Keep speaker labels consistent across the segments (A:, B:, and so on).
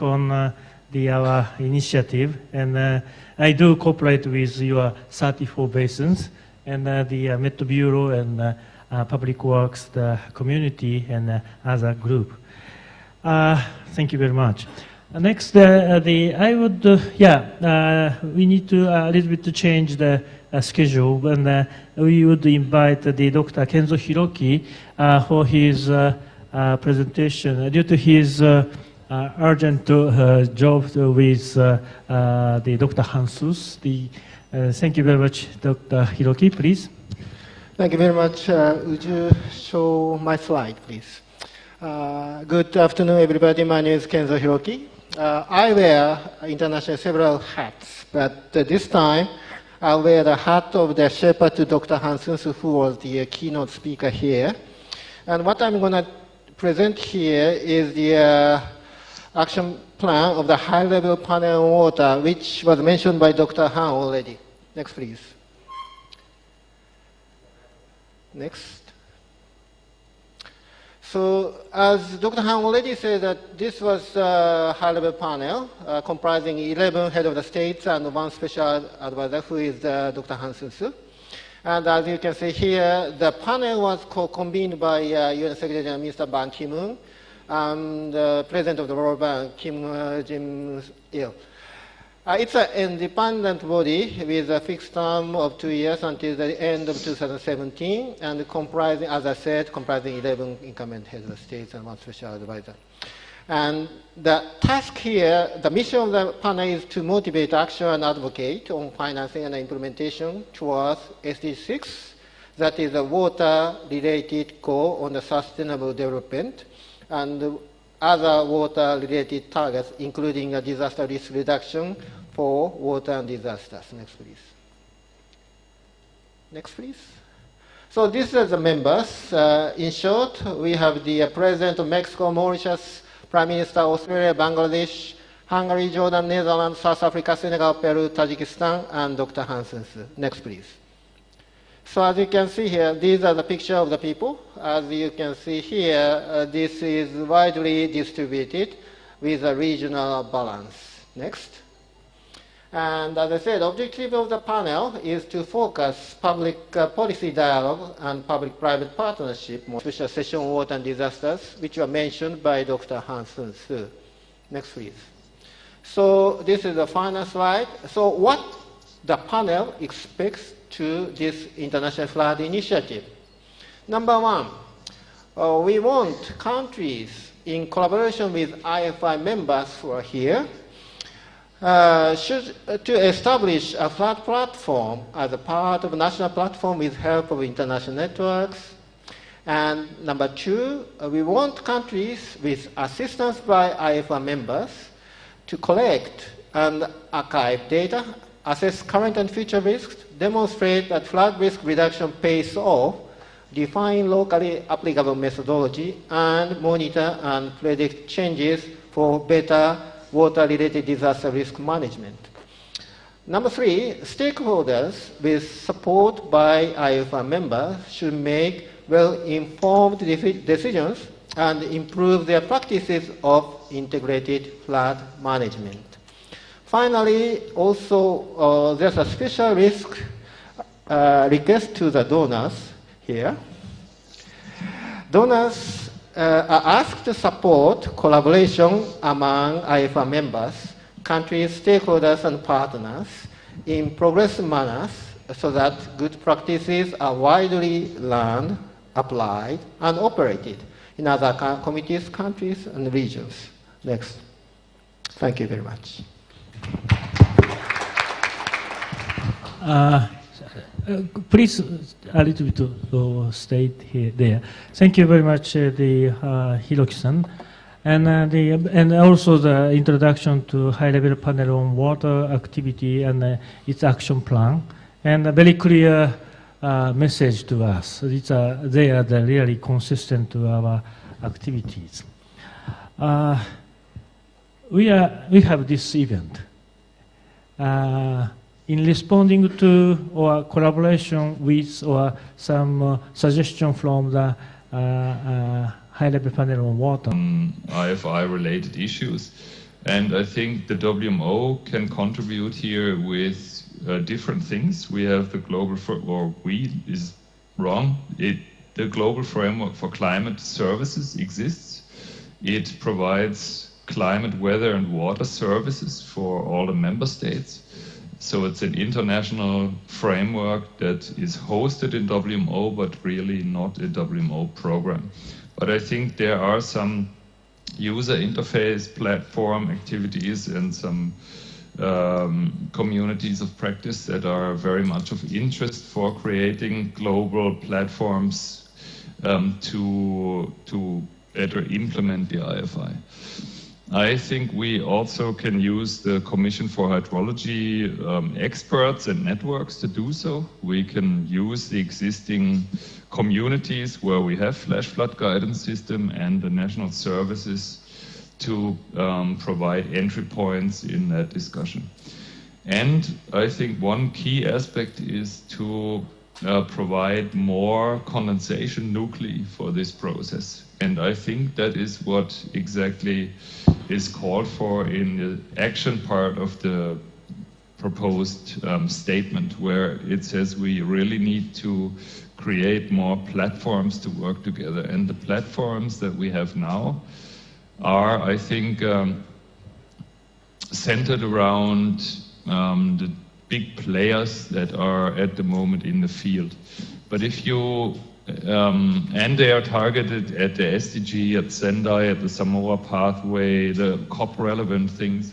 A: on our initiative, and I do cooperate with your 34 basins and the Met Bureau and Public Works, the community, and other group. Thank you very much. Next, I would, we need to a little bit to change the schedule, and we would invite the Dr. Kenzo Hiroki for his presentation. Due to his urgent job with the Dr. Hansus. Thank you very much, Dr. Hiroki, please.
B: Thank you very much. Would you show my slide, please? Good afternoon, everybody. My name is Kenzo Hiroki. I wear international several hats, but this time I'll wear the hat of the Shepherd to Dr. Hansus, who was the keynote speaker here. And what I'm going to present here is the action plan of the high-level panel on water, which was mentioned by Dr. Han already. Next, please. Next. So, as Dr. Han already said, that this was a high-level panel comprising 11 heads of the states and one special advisor, who is Dr. Hansus. And as you can see here, the panel was convened by UN Secretary General Mr. Ban Ki-moon and the President of the World Bank, Kim Jim-il. It's an independent body with a fixed term of 2 years until the end of 2017, and comprising, as I said, comprising 11 incumbent heads of states and one special advisor. And the task here, the mission of the panel is to motivate action and advocate on financing and implementation towards SDG 6, that is a water-related goal on the sustainable development, and other water-related targets, including a disaster risk reduction for water and disasters. Next, please. Next, please. So these are the members. In short, we have the President of Mexico, Mauritius, Prime Minister of Australia, Bangladesh, Hungary, Jordan, Netherlands, South Africa, Senegal, Peru, Tajikistan, and Dr. Hansus. Next, please. So as you can see here, these are the picture of the people. As you can see here, this is widely distributed with a regional balance. Next. And as I said, the objective of the panel is to focus public policy dialogue and public-private partnership, more special session on water and disasters, which were mentioned by Dr. Hansus. Next, please. So this is the final slide. So what the panel expects to this International Flood Initiative. Number one, we want countries in collaboration with IFI members who are here to establish a flood platform as a part of a national platform with help of international networks. And number two, we want countries with assistance by IFI members to collect and archive data, assess current and future risks, demonstrate that flood risk reduction pays off, define locally applicable methodology, and monitor and predict changes for better water-related disaster risk management. Number three, stakeholders with support by IFI members should make well-informed decisions and improve their practices of integrated flood management. Finally, also, there's a special risk request to the donors here. Donors are asked to support collaboration among IFA members, countries, stakeholders, and partners in progressive manners so that good practices are widely learned, applied, and operated in other committees, countries, and regions. Next. Thank you very much.
A: Please, a little bit state here, there. Thank you very much, the Hiroki-san, and also the introduction to high-level panel on water activity and its action plan, and a very clear message to us. They are really consistent to our activities. We have this event. In responding to or collaboration with or some suggestion from the high-level panel on water.
C: IFI-related issues. And I think the WMO can contribute here with different things. We have the global, is wrong. The global framework for climate services exists. It provides climate, weather, and water services for all the member states. So it's an international framework that is hosted in WMO, but really not a WMO program. But I think there are some user interface platform activities and some communities of practice that are very much of interest for creating global platforms to better implement the IFI. I think we also can use the Commission for Hydrology experts and networks to do so. We can use the existing communities where we have flash flood guidance system and the national services to provide entry points in that discussion. And I think one key aspect is to provide more condensation nuclei for this process. And I think that is what exactly is called for in the action part of the proposed statement, where it says we really need to create more platforms to work together. And the platforms that we have now are, I think, centered around the big players that are at the moment in the field. But if you, and they are targeted at the SDG, at Sendai, at the Samoa pathway, the COP relevant things.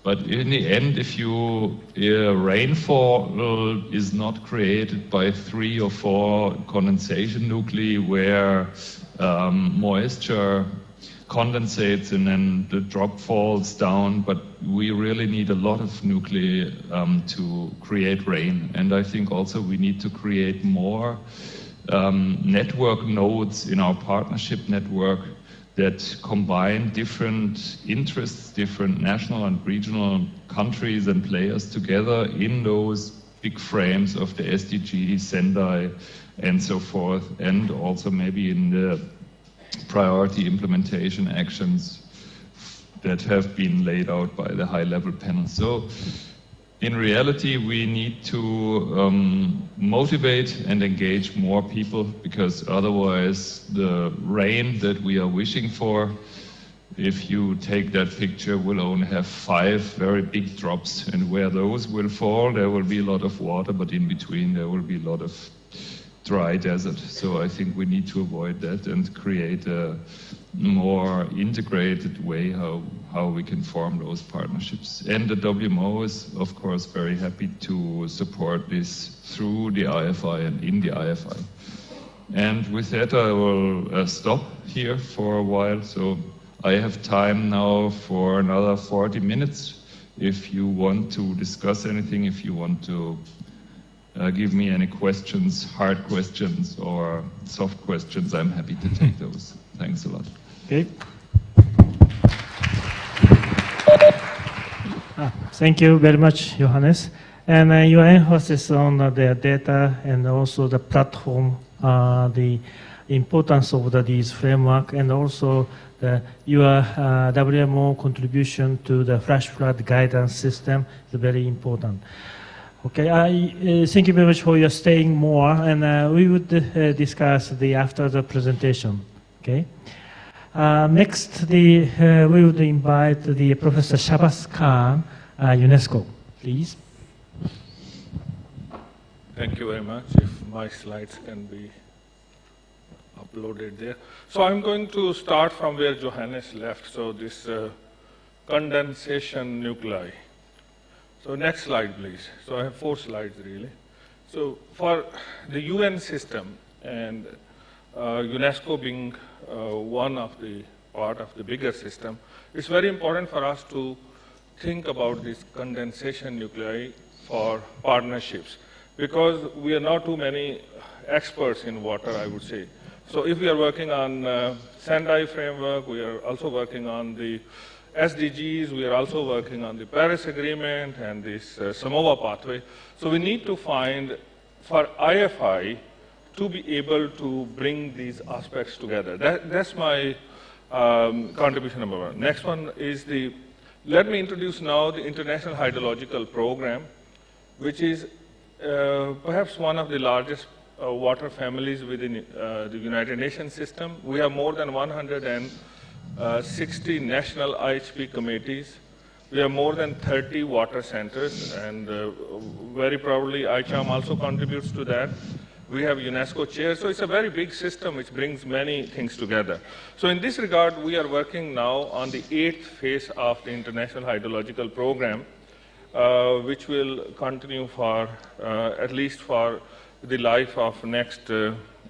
C: But in the end, if you, rainfall is not created by 3 or 4 condensation nuclei where moisture condensates and then the drop falls down, but we really need a lot of nuclei to create rain. And I think also we need to create more network nodes in our partnership network that combine different interests, different national and regional countries and players together in those big frames of the SDG, Sendai, and so forth, and also maybe in the priority implementation actions that have been laid out by the high-level panel. So in reality, we need to motivate and engage more people, because otherwise the rain that we are wishing for, if you take that picture, will only have 5 very big drops, and where those will fall, there will be a lot of water, but in between there will be a lot of dry desert. So I think we need to avoid that and create a more integrated way how we can form those partnerships. And the WMO is, of course, very happy to support this through the IFI and in the IFI. And with that, I will stop here for a while. So I have time now for another 40 minutes. If you want to discuss anything, if you want to give me any questions, hard questions or soft questions, I'm happy to take those. Thanks a lot.
A: Okay. Thank you very much, Johannes. And your emphasis on the data and also the platform, the importance of these framework, and also your WMO contribution to the flash flood guidance system is very important. Okay, thank you very much for your staying more, and we would discuss after the presentation. Okay. Next, we would invite the Professor Shabas Khan, UNESCO, please.
D: Thank you very much. If my slides can be uploaded there. So I'm going to start from where Johannes left. So this condensation nuclei. So next slide, please. So I have 4 slides really. So for the UN system and UNESCO being one of the part of the bigger system, it's very important for us to think about this condensation nuclei for partnerships, because we are not too many experts in water, I would say. So if we are working on Sendai framework, we are also working on the SDGs, we are also working on the Paris Agreement and this Samoa pathway. So we need to find, for IFI, to be able to bring these aspects together. That's my contribution number 1. Next one is the Let me introduce now the International Hydrological Program, which is perhaps one of the largest water families within the United Nations system. We have more than 160 national IHP committees. We have more than 30 water centers, and very probably ICHAM also contributes to that. We have UNESCO chair, so it's a very big system which brings many things together. So in this regard, we are working now on the 8th phase of the International Hydrological Program, which will continue for at least for the life of next,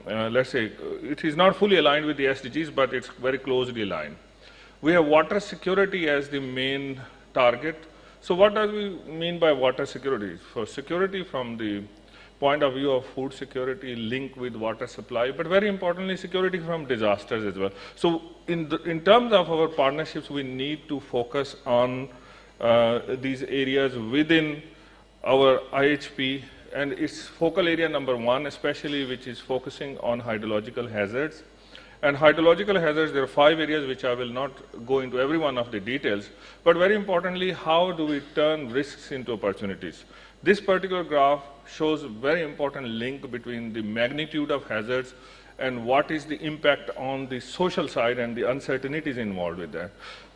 D: let's say, it is not fully aligned with the SDGs, but it's very closely aligned. We have water security as the main target. So what do we mean by water security? For security from the point of view of food security linked with water supply, but very importantly, security from disasters as well. So in terms of our partnerships, we need to focus on these areas within our IHP, and its focal area number 1, especially, which is focusing on hydrological hazards. And hydrological hazards, there are 5 areas which I will not go into every one of the details, but very importantly, how do we turn risks into opportunities? This particular graph shows a very important link between the magnitude of hazards and what is the impact on the social side and the uncertainties involved with that.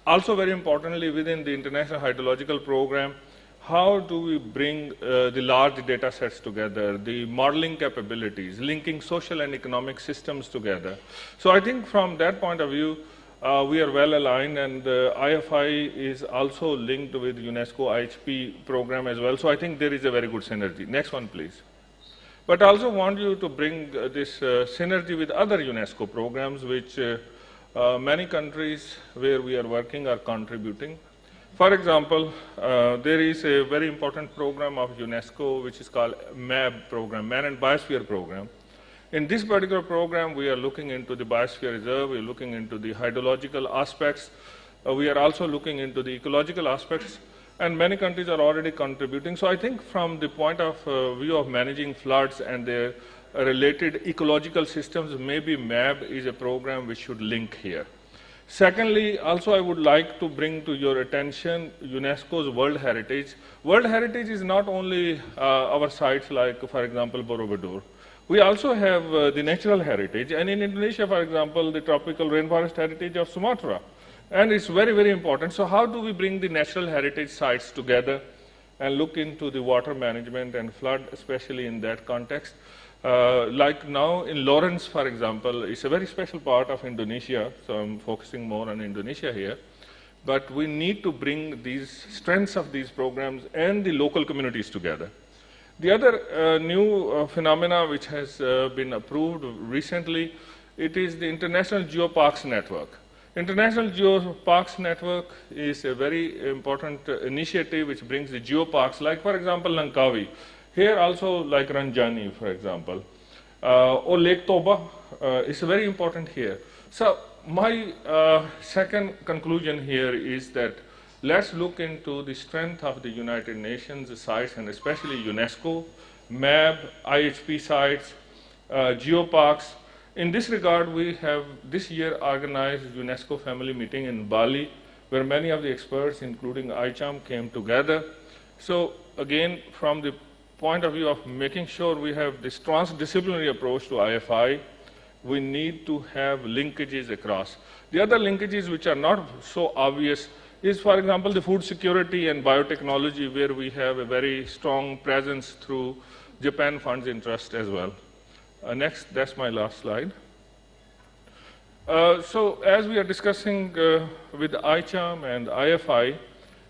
D: Also very importantly, within the International Hydrological Program, how do we bring the large data sets together, the modeling capabilities, linking social and economic systems together. So I think from that point of view, we are well aligned, and IFI is also linked with UNESCO IHP program as well. So I think there is a very good synergy. Next one, please. But I also want you to bring this synergy with other UNESCO programs, which many countries where we are working are contributing. For example, there is a very important program of UNESCO, which is called MAB program, Man and Biosphere program. In this particular program, we are looking into the biosphere reserve, we are looking into the hydrological aspects, we are also looking into the ecological aspects, and many countries are already contributing. So I think from the point of view of managing floods and their related ecological systems, maybe MAB is a program which should link here. Secondly, also I would like to bring to your attention UNESCO's World Heritage. World Heritage is not only our sites like, for example, Borobudur. We also have the natural heritage, and in Indonesia, for example, the tropical rainforest heritage of Sumatra. And it's very, very important. So how do we bring the natural heritage sites together and look into the water management and flood, especially in that context? Like now in Lawrence, for example, it's a very special part of Indonesia, so I'm focusing more on Indonesia here. But we need to bring these strengths of these programs and the local communities together. The other new phenomena which has been approved recently, it is the International Geoparks Network. International Geoparks Network is a very important initiative which brings the geoparks, like for example Langkawi. Here also like Ranjani, for example, or Lake Toba is very important here. So my second conclusion here is that let's look into the strength of the United Nations sites, and especially UNESCO, MAB, IHP sites, geoparks. In this regard, we have this year organized UNESCO family meeting in Bali, where many of the experts, including ICHAM, came together. So again, from the point of view of making sure we have this transdisciplinary approach to IFI, we need to have linkages across. The other linkages which are not so obvious is, for example, the food security and biotechnology, where we have a very strong presence through Japan Fund's interest as well. Next, that's my last slide. So as we are discussing with ICHAM and IFI,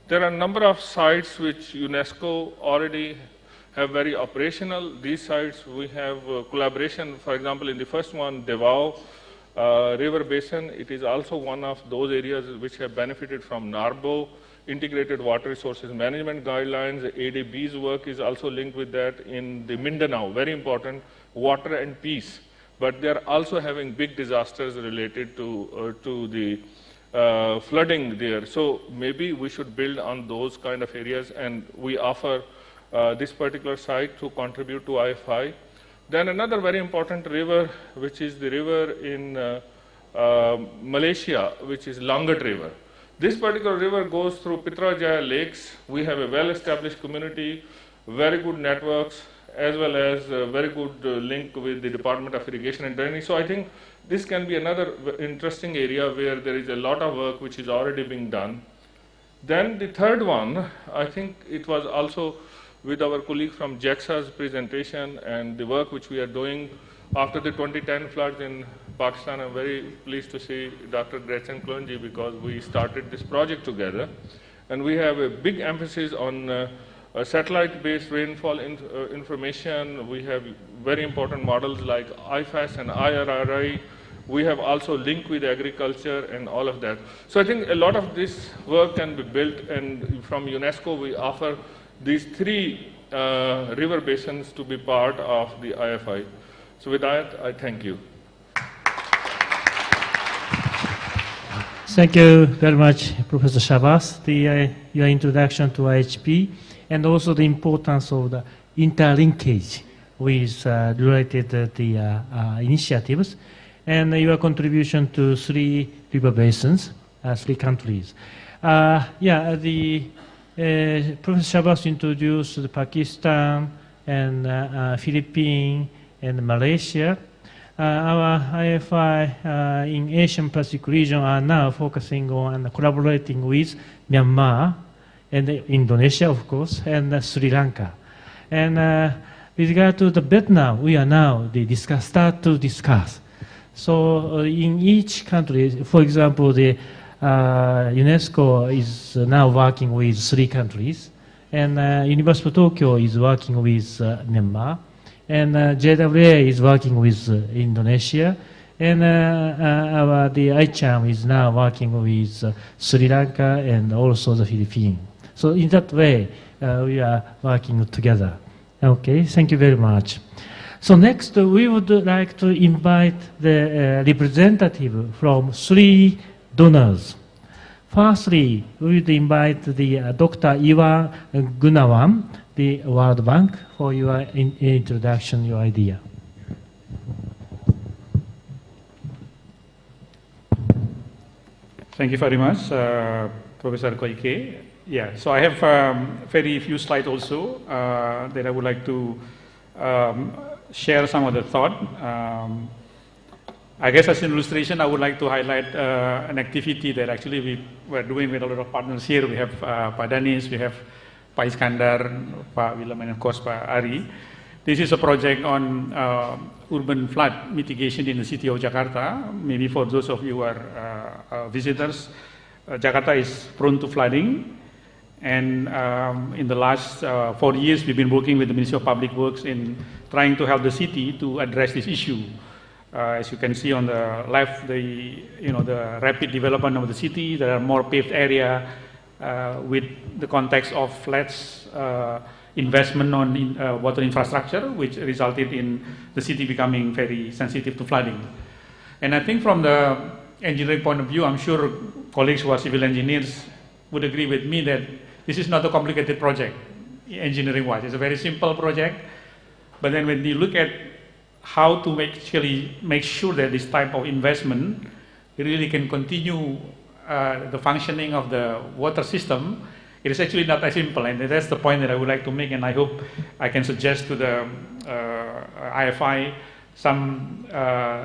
D: there are a number of sites which UNESCO already have very operational. These sites, we have collaboration. For example, in the first one, Davao River Basin, it is also one of those areas which have benefited from NARBO, Integrated Water Resources Management Guidelines. ADB's work is also linked with that. In the Mindanao, very important, water and peace. But they are also having big disasters related to the flooding there. So maybe we should build on those kind of areas, and we offer this particular site to contribute to IFI. Then another very important river, which is the river in Malaysia, which is Langat River. This particular river goes through Pitrajaya lakes. We have a well-established community, very good networks, as well as a very good link with the Department of Irrigation and Drainage. So I think this can be another interesting area where there is a lot of work which is already being done. Then the third one, I think it was also with our colleague from JAXA's presentation and the work which we are doing after the 2010 floods in Pakistan. I'm very pleased to see Dr. Gretchen Klonji because we started this project together. And we have a big emphasis on satellite-based rainfall information. We have very important models like IFAS and IRRI. We have also linked with agriculture and all of that. So I think a lot of this work can be built, and from UNESCO we offer these three river basins to be part of the IFI. So with that, I thank you.
A: Thank you very much, Professor Shabas, your introduction to IHP, and also the importance of the interlinkage with related the initiatives, and your contribution to three river basins, three countries. Professor Shabas introduced Pakistan and Philippines and Malaysia. Our IFI in Asian Pacific region are now focusing on and collaborating with Myanmar and Indonesia, of course, and Sri Lanka. And with regard to the Vietnam, we are now start to discuss. So in each country, for example, the UNESCO is now working with three countries, and University of Tokyo is working with Myanmar, and JWA is working with Indonesia, and the ICHAM is now working with Sri Lanka and also the Philippines. So in that way, we are working together. Okay, thank you very much. So next, we would like to invite the representative from three donors. Firstly, we would invite the Dr. Iwan Gunawan, the World Bank, for your introduction, your idea.
E: Thank you very much, Professor Koike. Yeah, so I have very few slides also that I would like to share some of the thought. I guess as an illustration, I would like to highlight an activity that actually we were doing with a lot of partners here. We have Pak Danis, we have Pak Iskandar, Pak Willem, and of course Pak Ari. This is a project on urban flood mitigation in the city of Jakarta. Maybe for those of you who are visitors, Jakarta is prone to flooding. And in the last 4 years, we've been working with the Ministry of Public Works in trying to help the city to address this issue. As you can see on the left, the rapid development of the city. There are more paved area with the context of floods, investment on water infrastructure, which resulted in the city becoming very sensitive to flooding. And I think from the engineering point of view, I'm sure colleagues who are civil engineers would agree with me that this is not a complicated project, engineering-wise. It's a very simple project. But then when you look at how to make sure that this type of investment really can continue the functioning of the water system, it is actually not as simple. And that's the point that I would like to make, and I hope I can suggest to the IFI some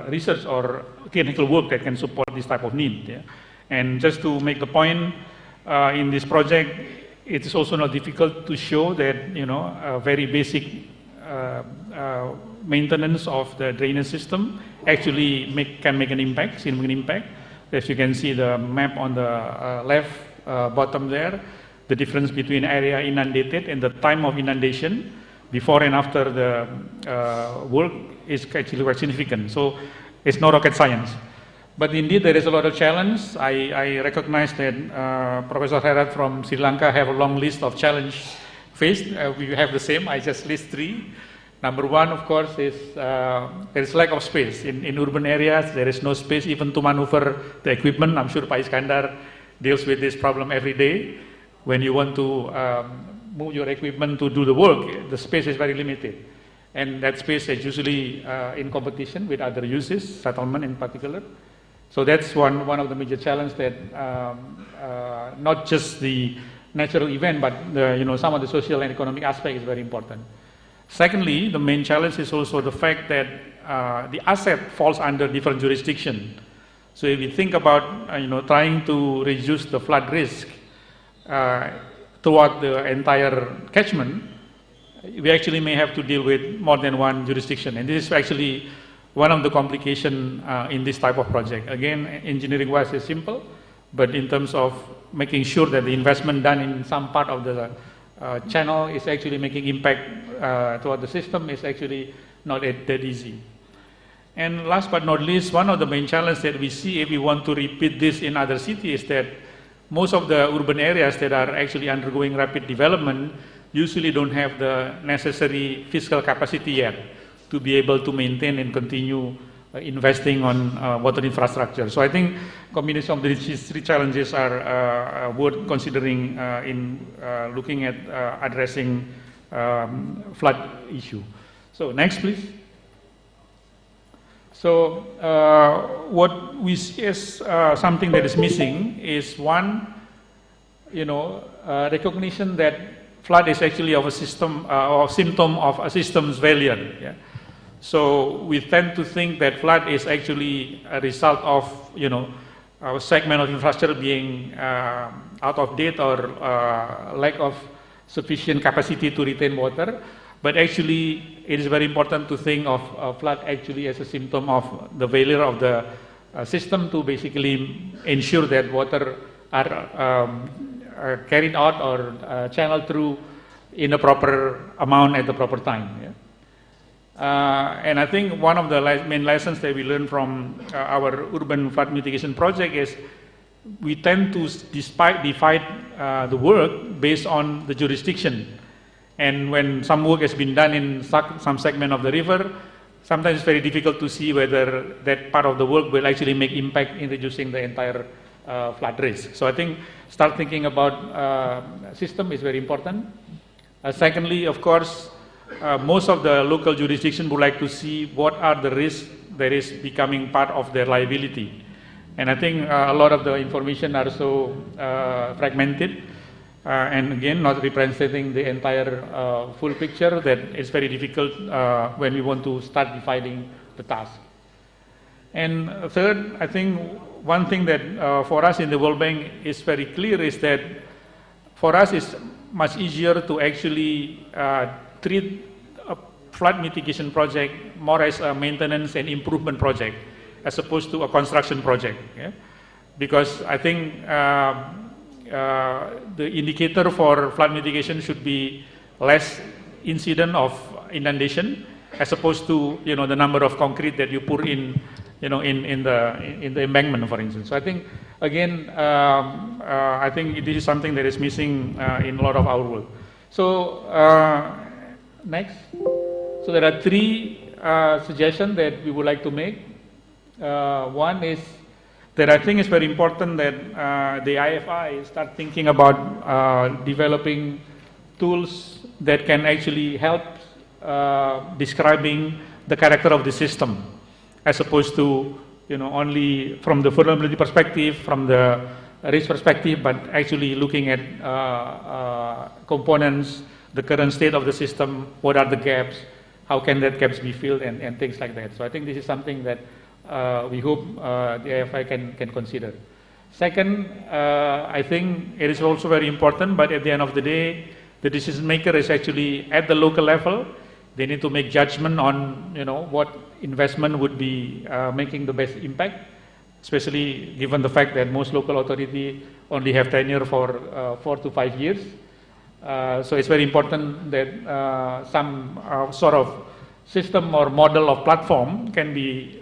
E: research or technical work that can support this type of need. Yeah? And just to make the point, in this project, it is also not difficult to show that a very basic maintenance of the drainage system actually can make an impact, significant impact. As you can see the map on the left bottom there, the difference between area inundated and the time of inundation before and after the work is actually quite significant. So it's not rocket science. But indeed, there is a lot of challenge. I recognize that Professor Herat from Sri Lanka have a long list of challenges faced. We have the same. I just list three. Number one, of course, is there is lack of space. In urban areas, there is no space even to maneuver the equipment. I'm sure Pak Iskandar deals with this problem every day. When you want to move your equipment to do the work, the space is very limited. And that space is usually in competition with other uses, settlement in particular. So that's one of the major challenges that not just the natural event, but some of the social and economic aspect is very important. Secondly, the main challenge is also the fact that the asset falls under different jurisdiction. So if you think about trying to reduce the flood risk throughout the entire catchment, we actually may have to deal with more than one jurisdiction, and this is actually one of the complications in this type of project. Again, engineering-wise is simple, but in terms of making sure that the investment done in some part of the channel is actually making impact throughout the system is actually not that easy. And last but not least, one of the main challenges that we see if we want to repeat this in other cities is that most of the urban areas that are actually undergoing rapid development usually don't have the necessary fiscal capacity yet to be able to maintain and continue investing on water infrastructure. So I think combination of these three challenges are worth considering in looking at addressing flood issue. So next, please. So what we see as something that is missing is one, recognition that flood is actually of a system or symptom of a system's failure. Yeah? So we tend to think that flood is actually a result of a segment of infrastructure being out of date or lack of sufficient capacity to retain water. But actually, it is very important to think of flood actually as a symptom of the failure of the system to basically ensure that water are carried out or channeled through in a proper amount at the proper time. Yeah? And I think one of the main lessons that we learned from our urban flood mitigation project is we tend to divide the work based on the jurisdiction. And when some work has been done in some segment of the river, sometimes it's very difficult to see whether that part of the work will actually make impact in reducing the entire flood risk. So I think start thinking about system is very important. Secondly, of course, most of the local jurisdiction would like to see what are the risks that is becoming part of their liability. And I think a lot of the information are so fragmented and again not representing the entire full picture that it's very difficult when we want to start dividing the task. And third, I think one thing that for us in the World Bank is very clear is that for us it's much easier to actually treat a flood mitigation project more as a maintenance and improvement project as opposed to a construction project. Yeah? Because I think the indicator for flood mitigation should be less incident of inundation as opposed to the number of concrete that you pour in in the embankment, for instance. So I think again I think this is something that is missing in a lot of our work. So next, so there are three suggestions that we would like to make. One is that I think it's very important that the IFI start thinking about developing tools that can actually help describing the character of the system, as opposed to only from the vulnerability perspective, from the risk perspective, but actually looking at components, the current state of the system, what are the gaps, how can that gaps be filled, and things like that. So I think this is something that we hope the IFI can consider. Second, I think it is also very important, but at the end of the day, the decision maker is actually at the local level. They need to make judgment on what investment would be making the best impact, especially given the fact that most local authority only have tenure for 4 to 5 years. So it's very important that some sort of system or model of platform can be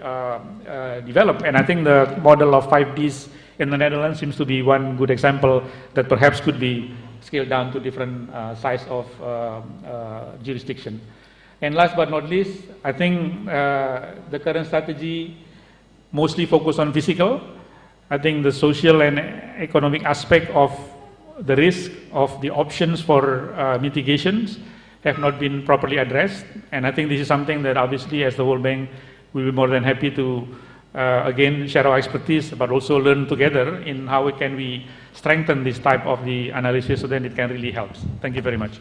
E: developed. And I think the model of 5Ds in the Netherlands seems to be one good example that perhaps could be scaled down to different size of jurisdiction. And last but not least, I think the current strategy mostly focus on physical. I think the social and economic aspect of the risk of the options for mitigations have not been properly addressed. And I think this is something that obviously as the World Bank, we will be more than happy to again, share our expertise, but also learn together in how we strengthen this type of the analysis so that it can really help. Thank you very much.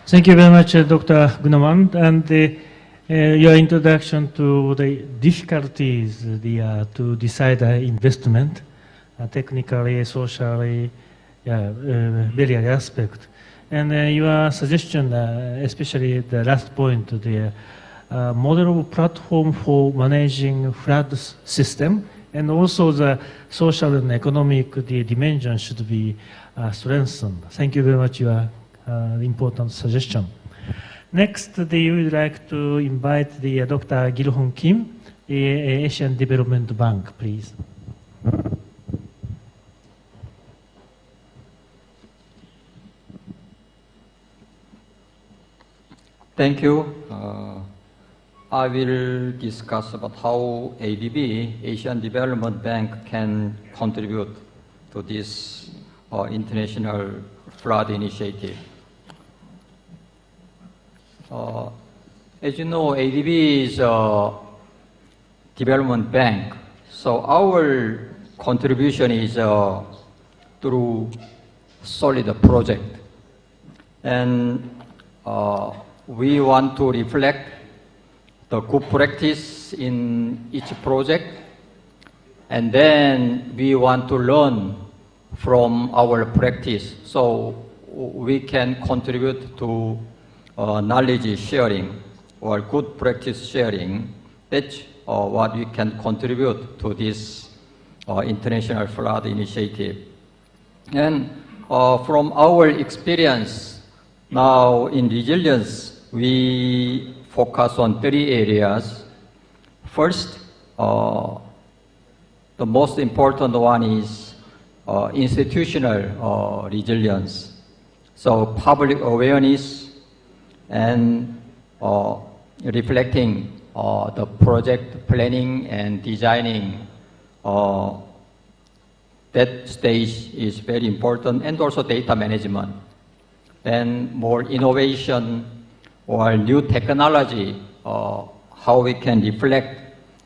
A: Thank you very much, Dr. Gunawan. And your introduction to the difficulties to decide investment, technically, socially, various aspects. And your suggestion, especially the last point, the model of platform for managing flood system, and also the social and economic dimension should be strengthened. Thank you very much, your important suggestion. Next, we would like to invite the Dr. Gil-Hong Kim, the Asian Development Bank, please.
F: Thank you. I will discuss about how ADB, Asian Development Bank, can contribute to this international flood initiative. As you know, ADB is a development bank, so our contribution is through solid project. And we want to reflect the good practice in each project, and then we want to learn from our practice so we can contribute to knowledge sharing or good practice sharing. That's what we can contribute to this international flood initiative. And from our experience now in resilience, we focus on 3 areas. First, the most important one is institutional resilience. So public awareness and reflecting the project planning and designing, that stage is very important, and also data management. And more innovation or new technology, how we can reflect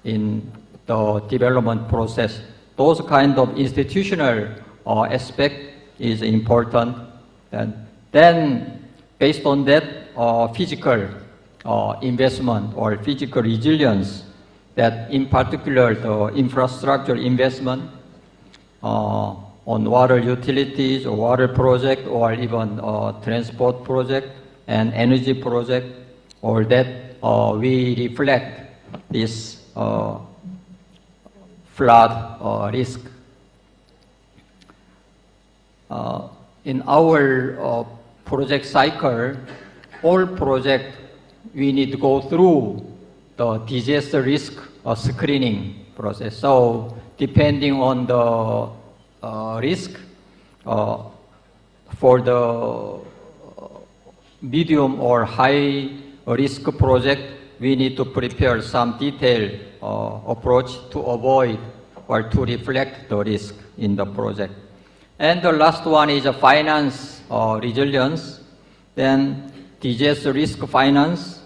F: in the development process. Those kind of institutional aspect is important. And then based on that, physical investment or physical resilience, that in particular the infrastructure investment on water utilities or water project or even transport project and energy project, or that we reflect this flood risk. In our project cycle, all project we need to go through the disaster risk screening process. So depending on the risk, for the medium or high risk project, we need to prepare some detailed approach to avoid or to reflect the risk in the project. And the last one is a finance resilience, then disaster risk finance,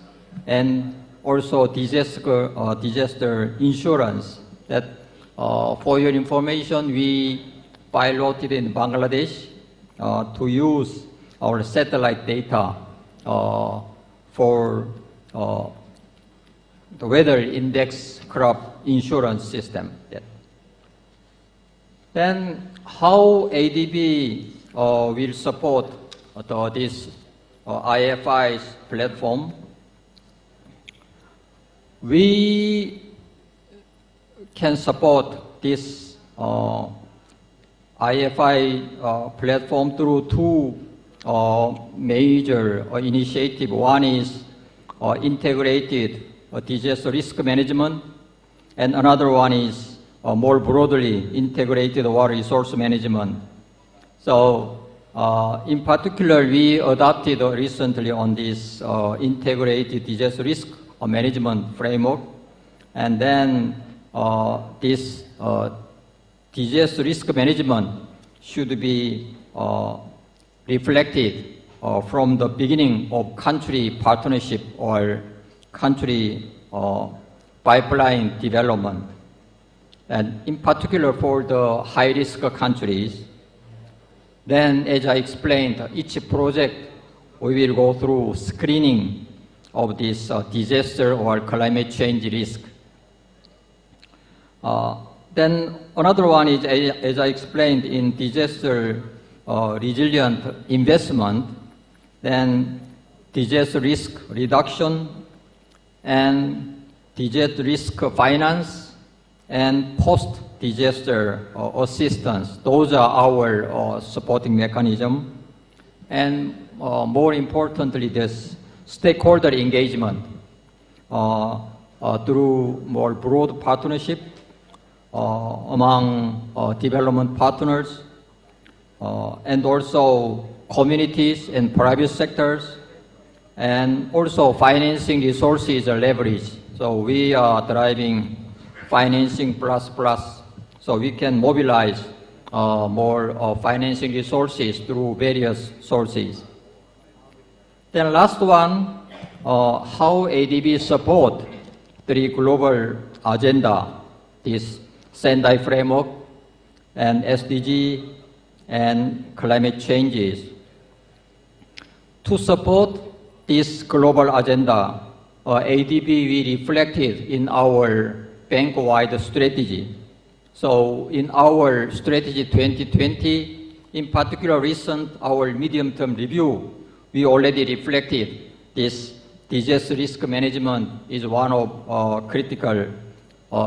F: and also disaster insurance. That for your information, we piloted in Bangladesh to use our satellite data for the weather index crop insurance system. Then how ADB will support this IFI's platform? We can support this IFI platform through 2 major initiatives. One is integrated disaster risk management, and another one is more broadly integrated water resource management. So in particular, we adopted recently on this integrated disaster risk management framework, and then this disaster risk management should be reflected from the beginning of country partnership or country pipeline development. And in particular for the high-risk countries, then as I explained, each project we will go through screening of this disaster or climate change risk. Then another one is, as I explained, in disaster resilient investment, then disaster risk reduction and disaster risk finance and post-disaster assistance. Those are our supporting mechanism. And more importantly, this stakeholder engagement through more broad partnership among development partners and also communities and private sectors, and also financing resources are leveraged. So we are driving financing plus, so we can mobilize more financing resources through various sources. Then last one, how ADB support the global agenda, this Sendai framework and SDG and climate changes. To support this global agenda, ADB we reflected in our bank-wide strategy. So in our strategy 2020, in particular recent our medium-term review, we already reflected this disaster risk management is one of critical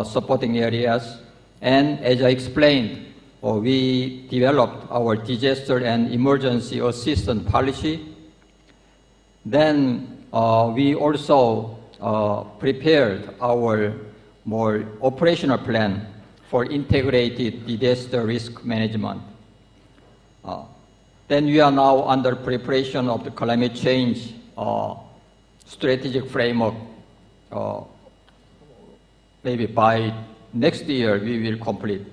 F: supporting areas. And as I explained, we developed our disaster and emergency assistance policy. Then we also prepared our more operational plan for integrated disaster risk management. Then we are now under preparation of the climate change strategic framework. Maybe by next year we will complete.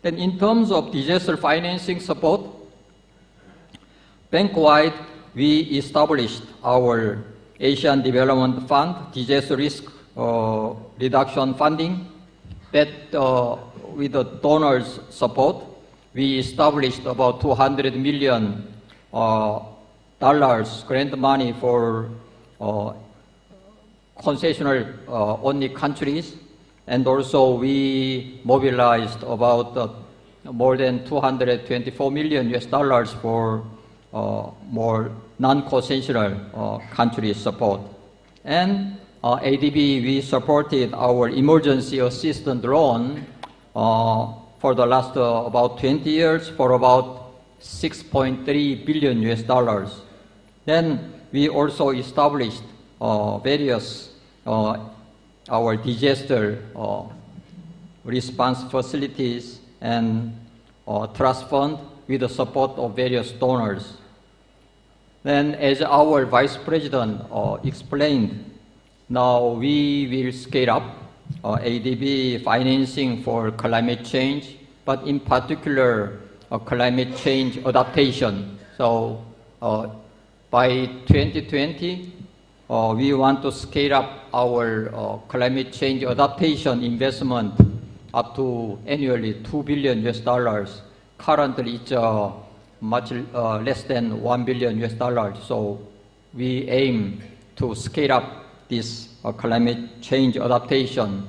F: Then in terms of disaster financing support, bank-wide we established our Asian Development Fund disaster risk reduction funding that with the donors' support, we established about $200 million grant money for concessional only countries. And also we mobilized about more than $224 million for more non-concessional country support. And ADB, we supported our emergency assistance loan for the last about 20 years for about $6.3 billion. Then we also established various our disaster response facilities and trust fund with the support of various donors. Then as our Vice President explained, now we will scale up ADB financing for climate change, but in particular climate change adaptation. So by 2020, we want to scale up our climate change adaptation investment up to annually $2 billion. Currently, it's much less than $1 billion. So we aim to scale up this climate change adaptation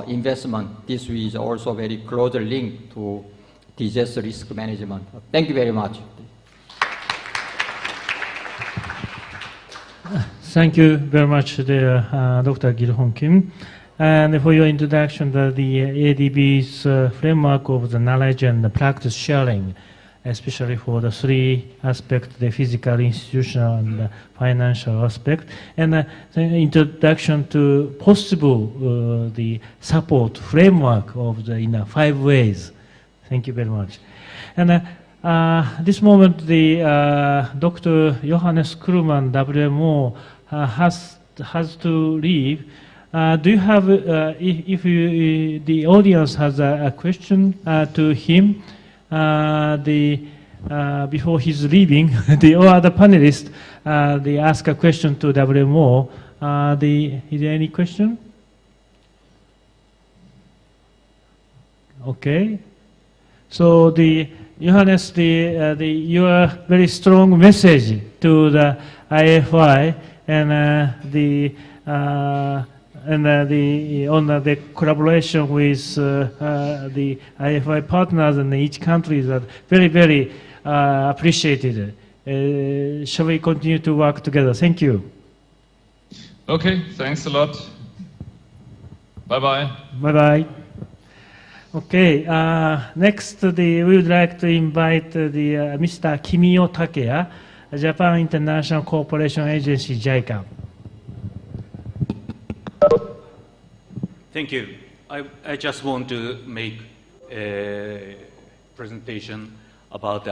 F: investment. This is also very closely linked to disaster risk management. Thank you very much.
A: Thank you very much, Dr. Gil-Hong Kim. And for your introduction, the ADB's framework of the knowledge and the practice sharing, especially for the three aspects, the physical, institutional, and the financial aspect, and the introduction to possible the support framework of the in 5 ways. Thank you very much. And this moment, the Dr. Johannes Kuhlmann, WMO, has to leave. Do you have, if the audience has a question to him, before he's leaving, the other panelists, they ask a question to WMO. Is there any question? Okay. So Johannes, your very strong message to the IFI and on the collaboration with the IFI partners in each country is very, very appreciated. Shall we continue to work together? Thank you.
C: Okay, thanks a lot. Bye-bye.
A: Bye-bye. Okay, next we would like to invite Mr. Kimio Takeya, Japan International Cooperation Agency, JICA.
G: Thank you. I just want to make a presentation about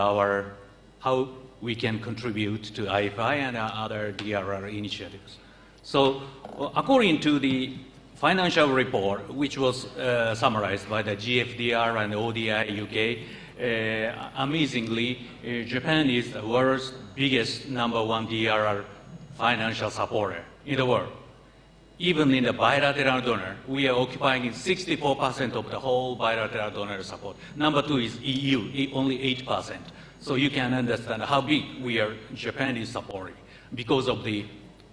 G: how we can contribute to IFI and other DRR initiatives. So, according to the financial report, which was summarized by the GFDR and ODI UK, amazingly, Japan is the world's biggest #1 DRR financial supporter in the world. Even in the bilateral donor, we are occupying 64% of the whole bilateral donor support. Number 2 is EU, only 8%. So you can understand how big Japan is supporting because of the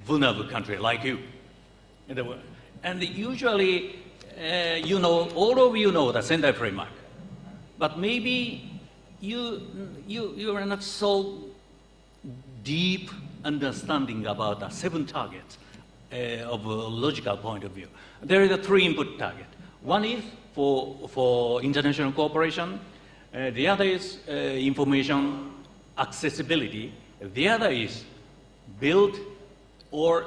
G: vulnerable country like you in the world. And usually, all of you know the Sendai framework, but maybe you are not so deep understanding about the 7 targets of a logical point of view. There is a 3 input target. One is for international cooperation. The other is information accessibility. The other is build or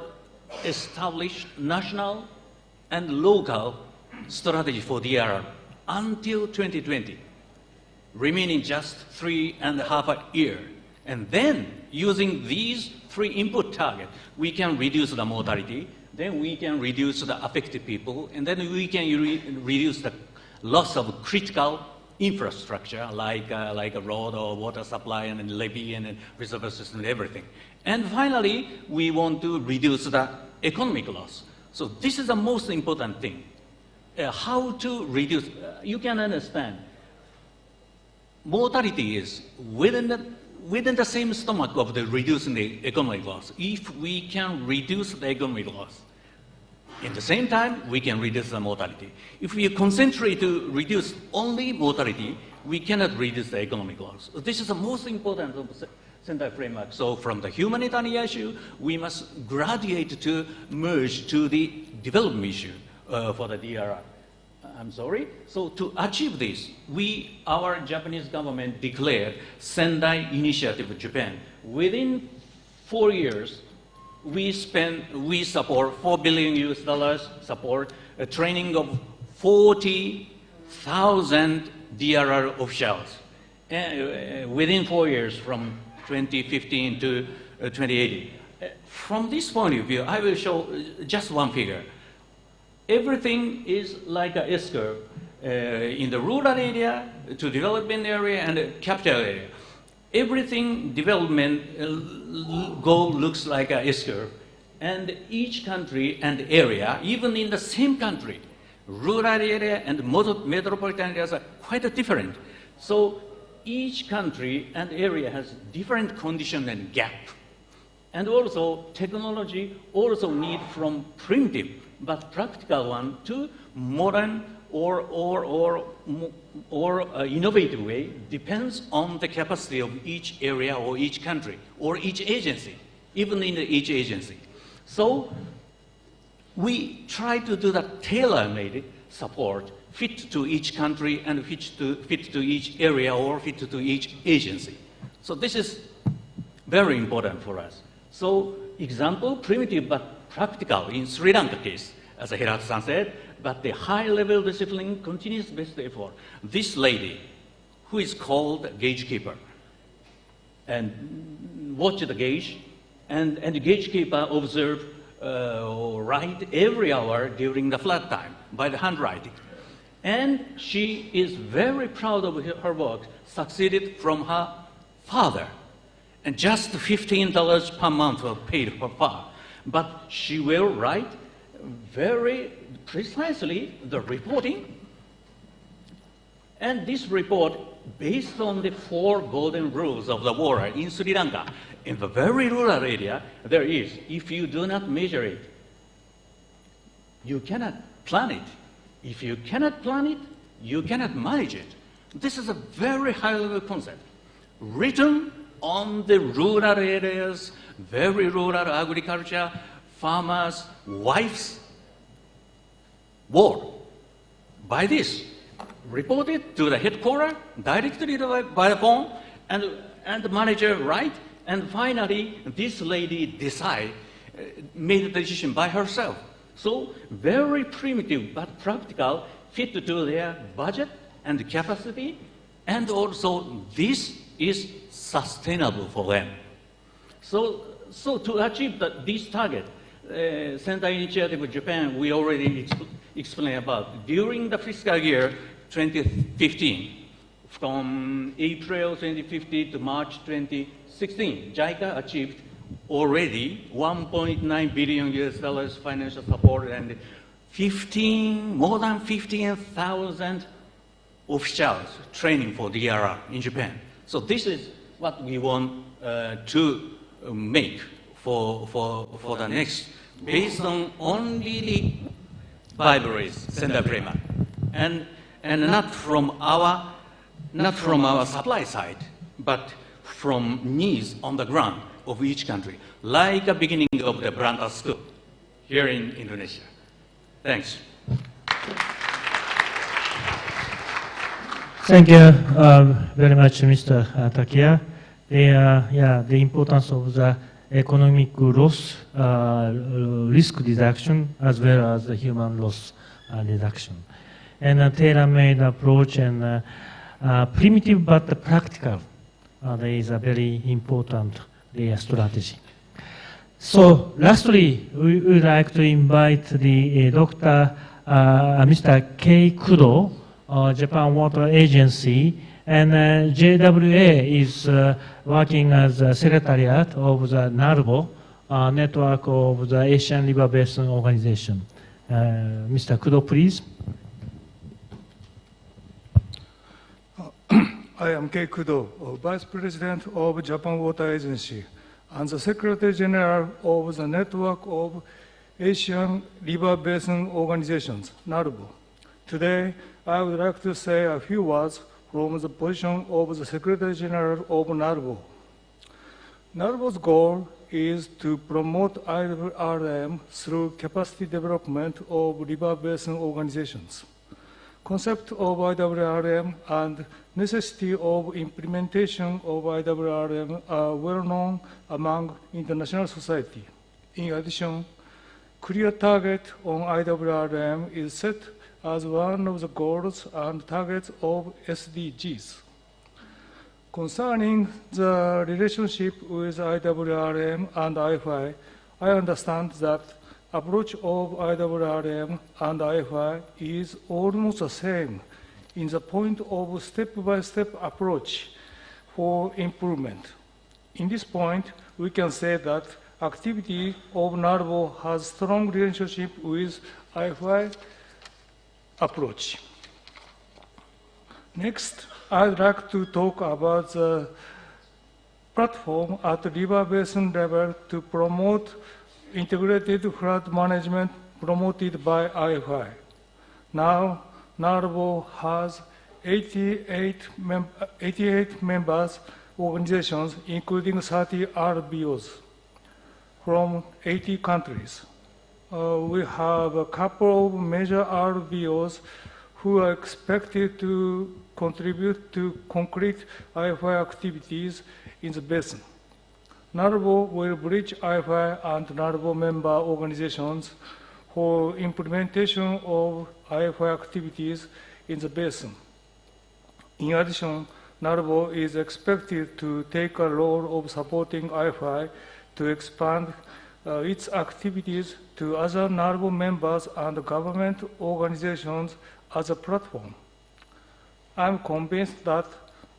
G: establish national and local strategy for DRR until 2020, remaining just 3.5 years. And then, using these 3 input targets, we can reduce the mortality, then we can reduce the affected people, and then we can reduce the loss of critical infrastructure, like a road or water supply and levee and reservoir system and everything. And finally, we want to reduce the economic loss. So this is the most important thing. How to reduce, you can understand, mortality is within the same stomach of the reducing the economic loss. If we can reduce the economic loss, in the same time, we can reduce the mortality. If we concentrate to reduce only mortality, we cannot reduce the economic loss. This is the most important of the Sendai framework. So from the humanitarian issue, we must graduate to merge to the development issue for the DRR. I'm sorry. So to achieve this, our Japanese government declared Sendai Initiative of Japan. Within 4 years, we support $4 billion support a training of 40,000 DRR officials within 4 years from 2015 to 2018. From this point of view, I will show just one figure. Everything is like a S-curve in the rural area to development area and the capital area. Everything development goal looks like a S-curve, and each country and area, even in the same country, rural area and metropolitan areas are quite different. So each country and area has different condition and gap. And also technology also need from primitive but practical one to modern or innovative way, depends on the capacity of each area or each country or each agency, even in each agency. So we try to do that tailor-made support fit to each country and fit to each area or fit to each agency. So this is very important for us. So example, primitive but practical in Sri Lanka case, as Hirata-san said, but the high-level discipline continues best effort. This lady, who is called gaugekeeper, and watch the gauge, and the gaugekeeper observe or write every hour during the flood time by the handwriting. And she is very proud of her work, succeeded from her father. And just $15 per month were paid for her. but she will write very precisely the reporting. And this report, based on the 4 golden rules of the water in Sri Lanka, in the very rural area, there is, if you do not measure it, you cannot plan it. If you cannot plan it, you cannot manage it. This is a very high-level concept, written on the rural areas, very rural agriculture, farmers, wives' ward. By this, reported to the headquarters, directly by the phone, and the manager write, and finally, this lady made the decision by herself. So, very primitive but practical, fit to their budget and capacity, and also this is sustainable for them. So to achieve this target, Sendai Initiative of Japan, we already explained about. During the fiscal year 2015, from April 2015 to March 2016, JICA achieved already $1.9 billion US financial support and more than 15,000 officials training for DRR in Japan. So this is what we want to make for the next, based on only the Bible Sendai Prema, and not from our supply side, but from needs on the ground of each country, like a beginning of the Branta School here in Indonesia. Thanks.
A: Thank you very much, Mr. Takia. The importance of the economic loss, risk reduction, as well as the human loss reduction. And a tailor-made approach and primitive but practical is a very important strategy. So lastly, we would like to invite the Mr. Kei Kudo, Japan Water Agency, and JWA is working as a secretariat of the NARBO, network of the Asian River Basin Organization. Mr. Kudo, please.
H: I am Kei Kudo, Vice President of Japan Water Agency and the Secretary General of the Network of Asian River Basin Organizations, NARBO. Today, I would like to say a few words from the position of the Secretary General of NARBO. NARBO's goal is to promote IWRM through capacity development of river basin organizations. Concept of IWRM and necessity of implementation of IWRM are well known among international society. In addition, clear target on IWRM is set as one of the goals and targets of SDGs. Concerning the relationship with IWRM and IFI, I understand that approach of IWRM and IFI is almost the same in the point of step-by-step approach for improvement. In this point, we can say that activity of NARBO has strong relationship with IFI approach. Next, I'd like to talk about the platform at the river basin level to promote integrated flood management promoted by IFI. Now, NARBO has 88 members organizations, including 30 RBOs from 80 countries. We have a couple of major RBOs who are expected to contribute to concrete IFI activities in the basin. NARBO will bridge IFI and NARBO member organizations for implementation of IFI activities in the basin. In addition, NARBO is expected to take a role of supporting IFI to expand its activities to other NARBO members and government organizations as a platform. I'm convinced that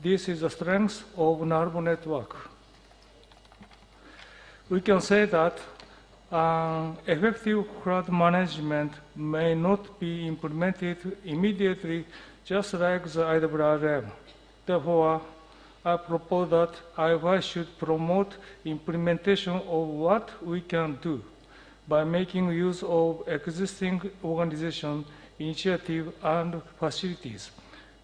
H: this is the strength of NARBO network. We can say that Effective flood management may not be implemented immediately, just like the IWRM. Therefore, I propose that IFI should promote implementation of what we can do by making use of existing organization, initiative, and facilities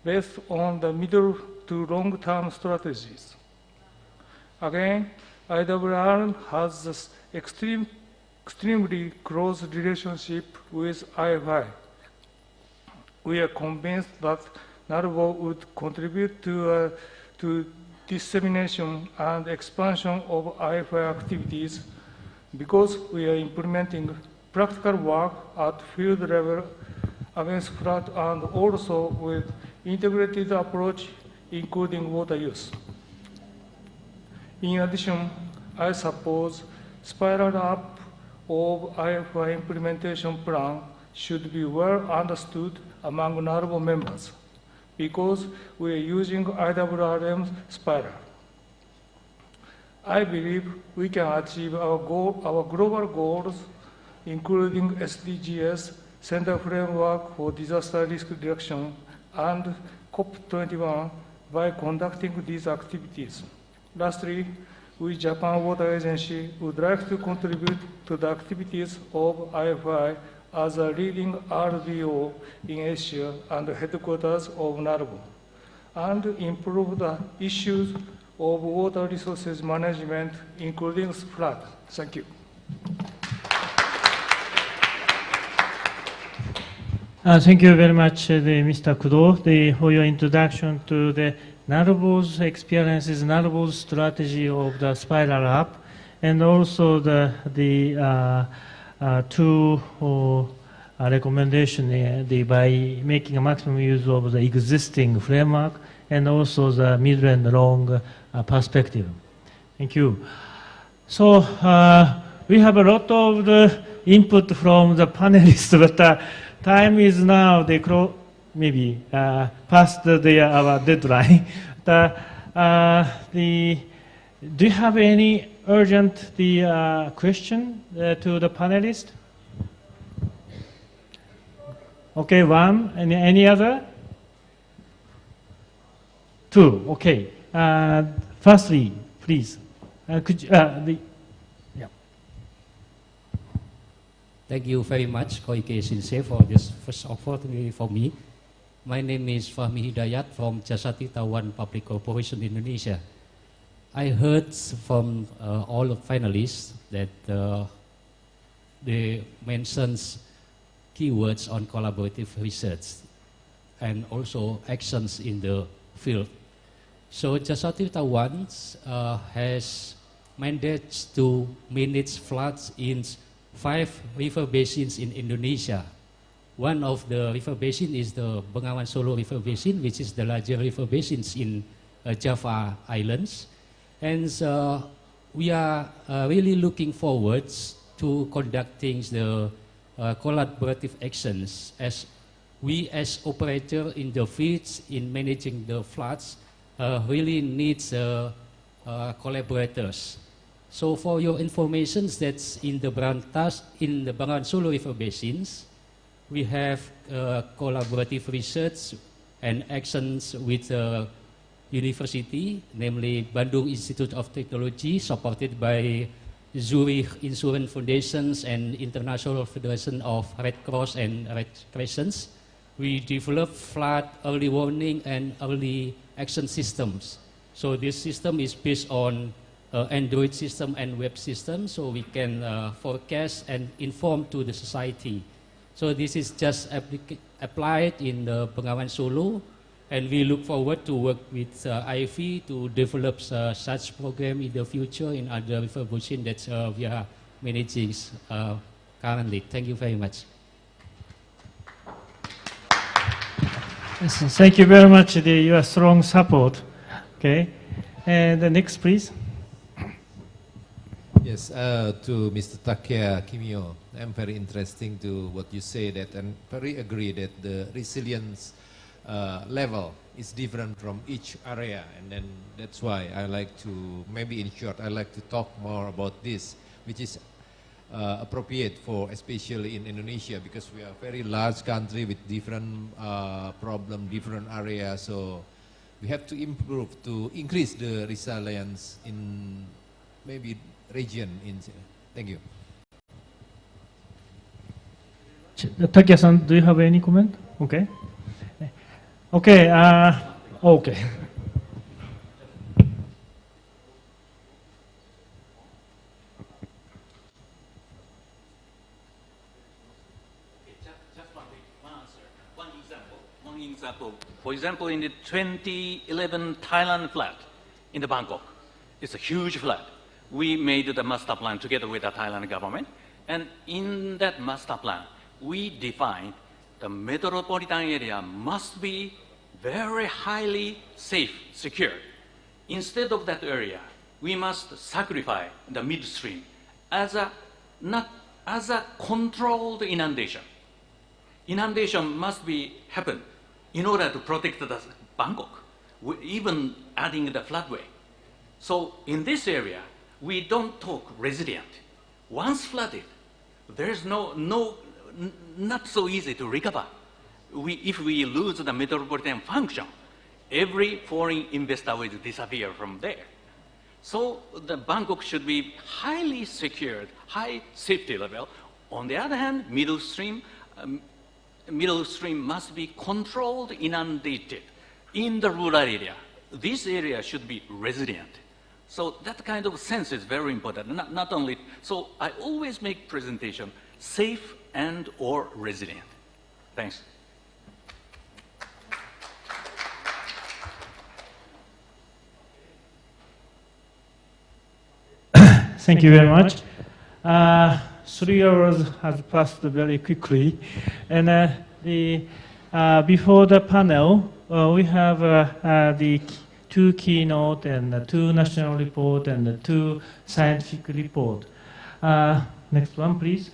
H: based on the middle to long-term strategies. Again, IWR has this extremely close relationship with IFI. We are convinced that NARVO would contribute to dissemination and expansion of IFI activities because we are implementing practical work at field level against flood and also with integrated approach including water use. In addition, I suppose spiral up of IFI implementation plan should be well understood among NARVO members because we are using IWRM spiral. I believe we can achieve our global goals, including SDGs, Center Framework for Disaster Risk Reduction, and COP21 by conducting these activities. Lastly, we, Japan Water Agency, would like to contribute to the activities of IFI as a leading RVO in Asia and headquarters of NARVO, and improve the issues of water resources management, including flood. Thank you.
A: Thank you very much, Mr. Kudo, for your introduction to the NARVO's experiences, NARVO's strategy of the spiral up, and also the two recommendation by making a maximum use of the existing framework and also the middle and long perspective. Thank you. So we have a lot of the input from the panelists, but time is now maybe past our deadline. Do you have any urgent question to the panelists? Okay, one. Any other? Two. Okay. Firstly, please. Could you, yeah.
I: Thank you very much, Koike Shinsei, for this first opportunity for me. My name is Fahmi Hidayat from Jasati Tawan Public Corporation, Indonesia. I heard from all the finalists that they mentions keywords on collaborative research and also actions in the field. So Jasati Tawan has mandates to manage floods in 5 river basins in Indonesia. One of the river basin is the Bengawan Solo River Basin, which is the larger river basins in Java Islands. And we are really looking forward to conducting the collaborative actions as we as operator in the fields in managing the floods really needs collaborators. So for your information, that's in the Bengawan Solo River Basins, we have collaborative research and actions with university, namely Bandung Institute of Technology, supported by Zurich Insurance Foundations and International Federation of Red Cross and Red Crescents. We develop flood early warning and early action systems. So this system is based on Android system and web system, so we can forecast and inform to the society. So this is just applied in the Bengawan Solo, and we look forward to work with IFE to develop such program in the future in other river basins that we are managing currently. Thank you very much.
A: Yes, thank you very much for your strong support. Okay, and the next, please.
J: Yes, to Mr. Takeya Kimio, I'm very interesting to what you say that, and very agree that the resilience level is different from each area, and then that's why I like to, maybe in short, I like to talk more about this, which is appropriate for, especially in Indonesia, because we are a very large country with different problem, different areas. So we have to improve to increase the resilience in maybe region. Thank you.
A: Takia-san, do you have any comment? Okay. Okay. Okay.
G: One example. For example, in the 2011 Thailand flood in the Bangkok, it's a huge flood. We made the master plan together with the Thailand government, and in that master plan, we defined the metropolitan area must be very highly safe, secure. Instead of that area, we must sacrifice the midstream as a controlled inundation. Inundation must be happen in order to protect the Bangkok, even adding the floodway. So in this area, we don't talk resilient. Once flooded, there's not so easy to recover. If we lose the metropolitan function, every foreign investor will disappear from there. So the Bangkok should be highly secured, high safety level. On the other hand, middle stream must be controlled, inundated in the rural area. This area should be resilient. So that kind of sense is very important. Not only, so I always make presentation safe and or resilient. Thanks.
A: Thank you very much. 3 hours has passed very quickly, and before the panel, we have the 2 keynote and 2 national report and 2 scientific report. Next one, please.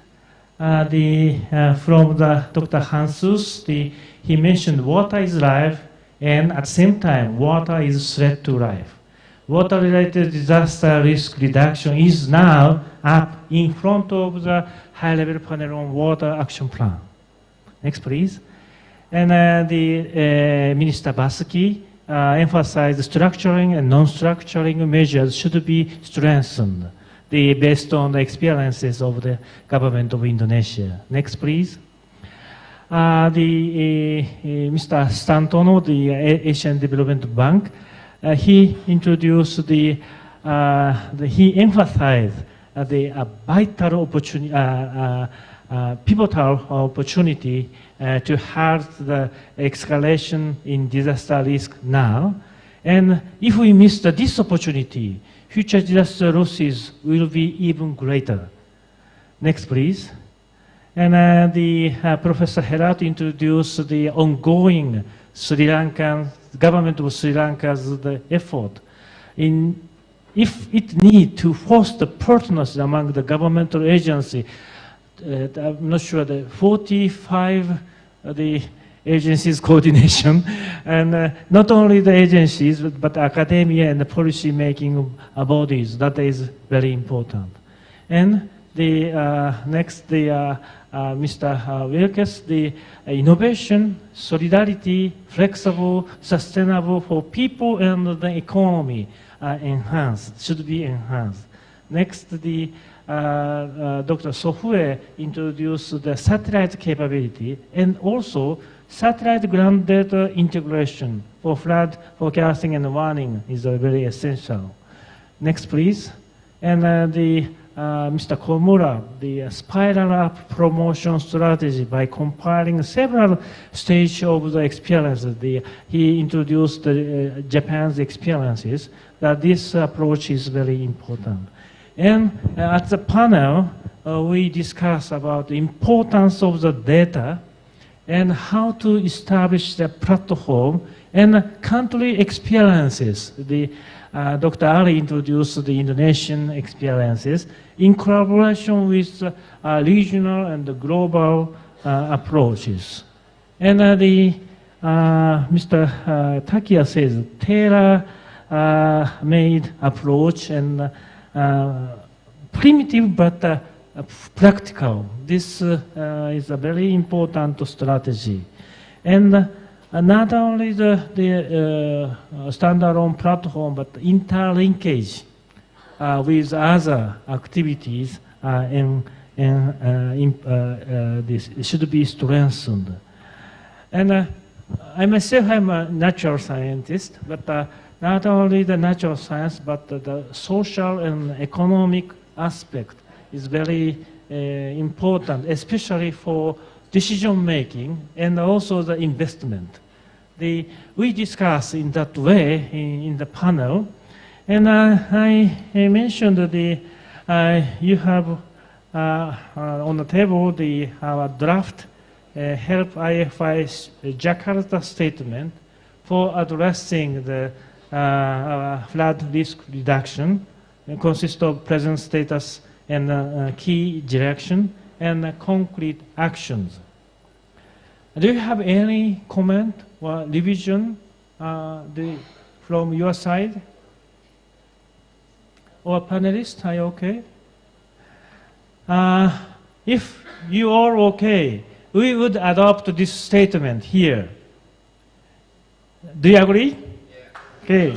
A: From the Dr. Hansus, he mentioned water is life, and at the same time, water is threat to life. Water-related disaster risk reduction is now up in front of the high-level panel on water action plan. Next, please. And Minister Basuki emphasized structuring and non-structuring measures should be strengthened based on the experiences of the government of Indonesia. Next, please. Mr. Stanton of the Asian Development Bank, he introduced he emphasized the vital opportunity, pivotal opportunity to halt the escalation in disaster risk now. And if we miss this opportunity, future disaster losses will be even greater. Next, please. And Professor Herat introduced the ongoing Sri Lankan government of Sri Lanka's effort if it needs to foster partnership among the governmental agency. I'm not sure the 45 the agencies coordination, and not only the agencies but academia and the policy making bodies. That is very important. And next, Mr. Wilkes, the innovation, solidarity, flexible, sustainable for people and the economy should be enhanced. Next, Dr. Sofue introduced the satellite capability and also satellite ground data integration for flood forecasting and warning is very essential. Next, please. And Mr. Komura, the spiral up promotion strategy by compiling several stages of the experiences. He introduced Japan's experiences, that this approach is very important. And at the panel, we discussed about the importance of the data and how to establish the platform and country experiences. Dr. Ali introduced the Indonesian experiences in collaboration with regional and global approaches. And Mr. Takia says tailor-made approach and primitive but practical. This is a very important strategy. And not only the standalone platform, but interlinkage with other activities this should be strengthened. And I myself am a natural scientist, but not only the natural science, but the social and economic aspect is very important, especially for decision making and also the investment. We discuss in that way in the panel, and I mentioned you have on the table our draft Help IFI Jakarta statement for addressing the flood risk reduction. It consists of present status and key direction and concrete actions. Do you have any comment or revision from your side? Or panelists, are you okay? If you are okay, we would adopt this statement here. Do you agree? Yeah. Okay.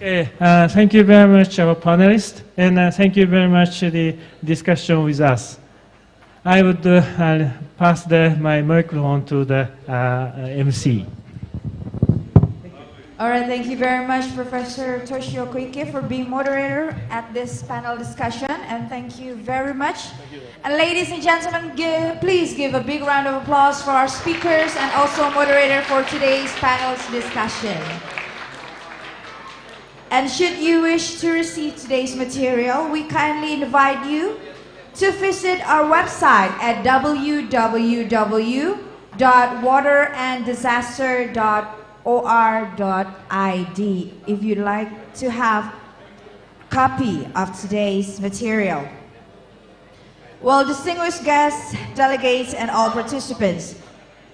A: Okay, thank you very much, our panelists, and thank you very much for the discussion with us. I would pass my microphone to the MC.
K: All right, thank you very much, Professor Toshio Koike, for being moderator at this panel discussion, and thank you very much. And ladies and gentlemen, please give a big round of applause for our speakers and also moderator for today's panel's discussion. And should you wish to receive today's material, we kindly invite you to visit our website at www.wateranddisaster.or.id if you'd like to have a copy of today's material. Well, distinguished guests, delegates, and all participants,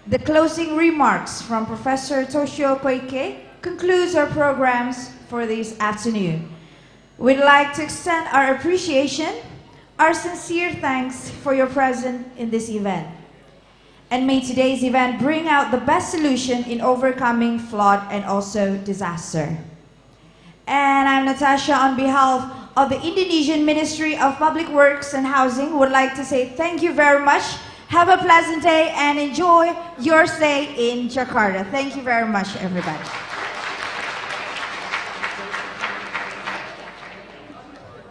K: the closing remarks from Professor Toshio Koike concludes our programs for this afternoon. We'd like to extend our appreciation, our sincere thanks for your presence in this event. And may today's event bring out the best solution in overcoming flood and also disaster. And I'm Natasha, on behalf of the Indonesian Ministry of Public Works and Housing, would like to say thank you very much. Have a pleasant day and enjoy your stay in Jakarta. Thank you very much, everybody.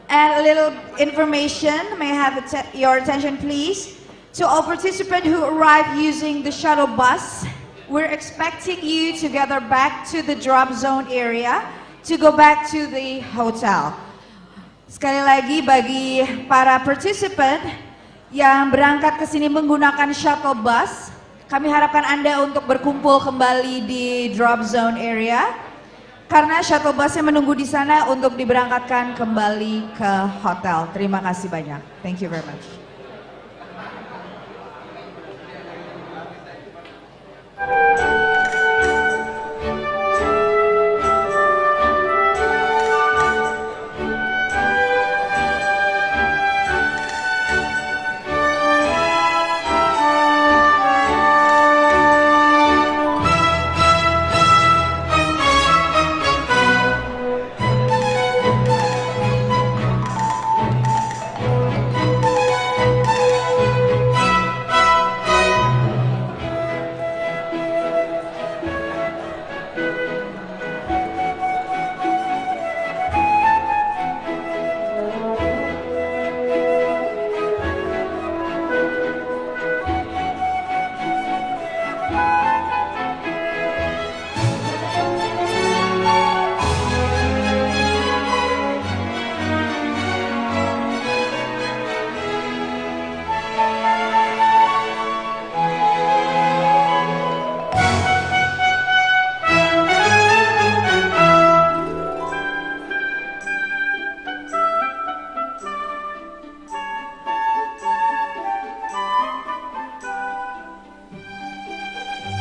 K: And a little information, may I have your attention please? To all participants who arrive using the shuttle bus, we're expecting you to gather back to the drop zone area to go back to the hotel. Sekali lagi bagi para participant yang berangkat ke sini menggunakan shuttle bus, kami harapkan Anda untuk berkumpul kembali di drop zone area karena shuttle busnya menunggu di sana untuk diberangkatkan kembali ke hotel. Terima kasih banyak. Thank you very much.